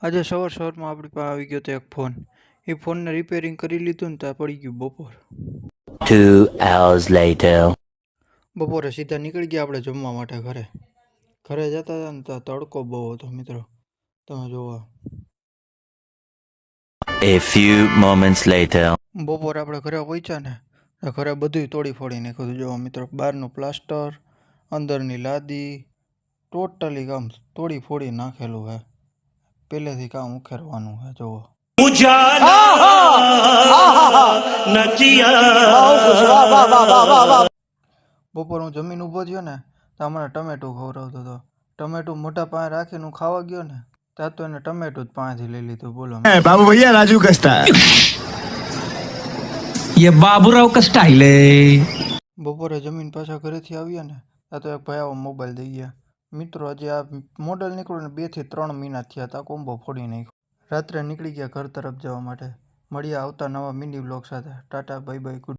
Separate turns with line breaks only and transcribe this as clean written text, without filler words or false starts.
આજે સવારમાં આપણી પાસે આવી ગયો તો એક ફોન. એ ફોનને રિપેરિંગ કરી લીધું ને ત્યાં પડી ગયું બપોર.
2 hours later.
બપોરે સીધા નીકળી ગયા આપણે જમવા માટે ઘરે. ઘરે જતા હતા ને ત્યાં તડકો બહુ હતો મિત્રો. તમે જોવા
A few moments later.
બપોરે આપણે ઘરે પહોંચ્યા ને ઘરે બધું તોડી ફોડી નાખ્યું. જોવા મિત્રો, બહારનું પ્લાસ્ટર, અંદરની લાદી, ટોટલી કામ તોડી ફોડી નાખેલું છે. પહેલેથી કામ ઉખેરવાનું છે. જોવો બપોર હું જમીન ઊભો થયો ને તો મને ટમેટું ખવડાવતો હતો. ટમેટું મોઢા પાસે રાખીને હું ખાવા ગયો ને ત્યાં તો એને ટમેટું જ પાસેથી લઈ લીધું. બોલો
बाबू भैया राजू का स्टाइल,
ये बाबूराव का स्टाइल है।
બપોરે જમીન પાછા ઘરેથી આવ્યા ને ત્યાં તો એક ભાઈ આવો મોબાઈલ દઈ ગયા. મિત્રો, હજી આ મોડલ નીકળ્યું ને 2 થી 3 મહિના થયા હતા. કોમ્બો ફોડી નાખ્યો. રાત્રે નીકળી ગયા ઘર તરફ જવા માટે. મળ્યા આવતા નવા મિની બ્લોગ સાથે. Tata, bye bye, good.